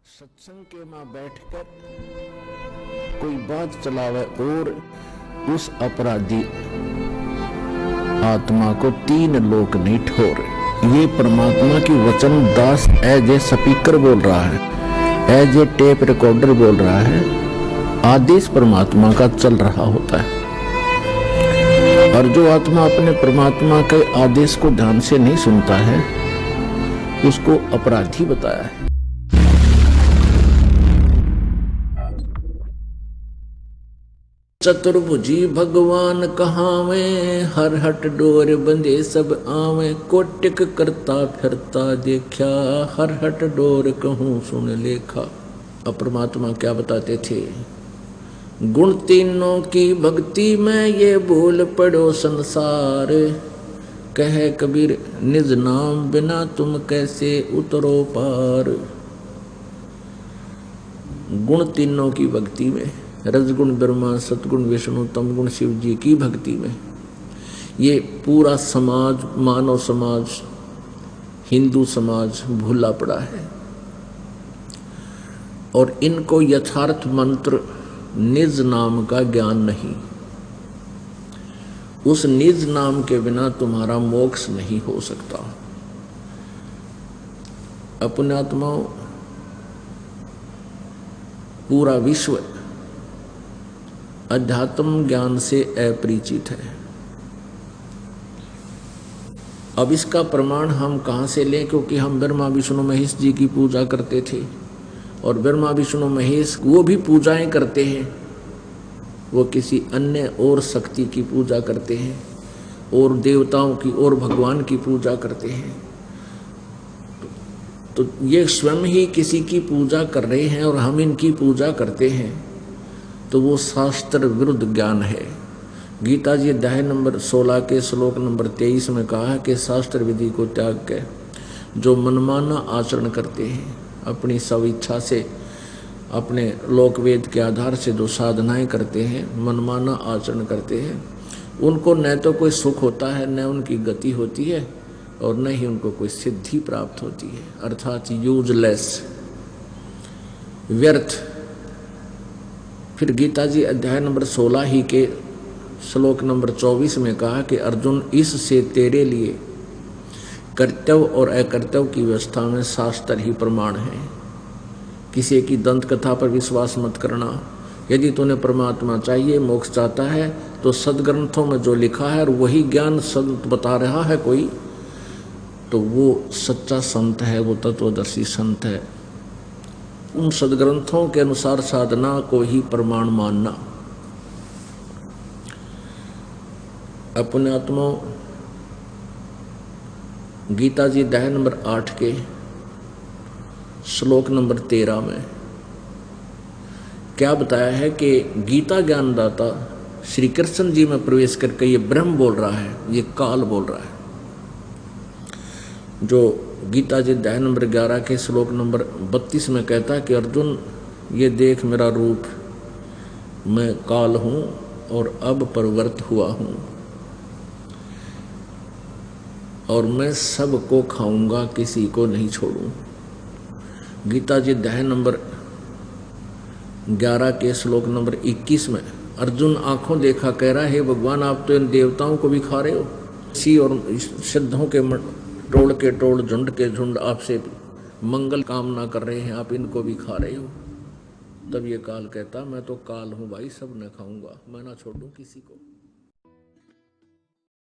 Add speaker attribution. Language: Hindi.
Speaker 1: सत्संग के में बैठकर कोई बात चलावे और उस अपराधी आत्मा को तीन लोक नहीं ठोर। ये परमात्मा की वचन दास एज ए स्पीकर बोल रहा है, एज ए टेप रिकॉर्डर बोल रहा है। आदेश परमात्मा का चल रहा होता है और जो आत्मा अपने परमात्मा के आदेश को ध्यान से नहीं सुनता है उसको अपराधी बताया है। चतुर्भुजी भगवान कहावे, हर हट डोर बंधे सब आवे। कोटिक करता फिरता देखा, हर हट डोर कहूँ सुन लेखा। अब परमात्मा क्या बताते थे? गुण तीनों की भक्ति में ये भूल पड़ो संसार। कहे कबीर निज नाम बिना तुम कैसे उतरो पार। गुण तीनों की भक्ति में, रजगुण ब्रह्मा, सतगुण विष्णु, तमगुण शिव जी की भक्ति में ये पूरा समाज, मानव समाज, हिंदू समाज भूला पड़ा है और इनको यथार्थ मंत्र निज नाम का ज्ञान नहीं। उस निज नाम के बिना तुम्हारा मोक्ष नहीं हो सकता। अपने आत्माओं, पूरा विश्व अध्यात्म ज्ञान से अपरिचित है। अब इसका प्रमाण हम कहाँ से लें? क्योंकि हम ब्रह्मा विष्णु महेश जी की पूजा करते थे और ब्रह्मा विष्णु महेश वो भी पूजाएं करते हैं, वो किसी अन्य और शक्ति की पूजा करते हैं और देवताओं की और भगवान की पूजा करते हैं। तो ये स्वयं ही किसी की पूजा कर रहे हैं और हम इनकी पूजा करते हैं, तो वो शास्त्र विरुद्ध ज्ञान है। गीता जी अध्याय नंबर 16 के श्लोक नंबर 23 में कहा है कि शास्त्र विधि को त्याग के जो मनमाना आचरण करते हैं, अपनी सब इच्छा से, अपने लोकवेद के आधार से जो साधनाएं करते हैं, मनमाना आचरण करते हैं, उनको न तो कोई सुख होता है, न उनकी गति होती है और न ही उनको कोई सिद्धि प्राप्त होती है। अर्थात यूजलेस, व्यर्थ। फिर गीता जी अध्याय नंबर 16 ही के श्लोक नंबर 24 में कहा कि अर्जुन, इससे तेरे लिए कर्तव्य और अकर्तव्य की व्यवस्था में शास्त्र ही प्रमाण है। किसी की दंत कथा पर विश्वास मत करना। यदि तुम्हें परमात्मा चाहिए, मोक्ष चाहता है, तो सदग्रंथों में जो लिखा है और वही ज्ञान संत बता रहा है कोई, तो वो सच्चा संत है, वो तत्वदर्शी संत है। उन सदग्रंथों के अनुसार साधना को ही प्रमाण मानना। अपने आत्मा गीता जी अध्याय नंबर 8 के श्लोक नंबर 13 में क्या बताया है कि गीता ज्ञानदाता श्री कृष्ण जी में प्रवेश करके ये ब्रह्म बोल रहा है, ये काल बोल रहा है। जो गीता जी अध्याय नंबर 11 के श्लोक नंबर 32 में कहता है कि अर्जुन, ये देख मेरा रूप, मैं काल हूँ और अब प्रवृत्त हुआ हूँ और मैं सबको खाऊंगा, किसी को नहीं छोड़ूं। गीता जी अध्याय नंबर 11 के श्लोक नंबर 21 में अर्जुन आंखों देखा कह रहा है, भगवान आप तो इन देवताओं को भी खा रहे हो, इसी और सिद्धों के टोल के टोल, झुंड के झुंड आपसे मंगल कामना कर रहे हैं, आप इनको भी खा रहे हो। तब ये काल कहता, मैं तो काल हूँ भाई, सब न खाऊंगा, मैं ना छोड़ूं किसी को।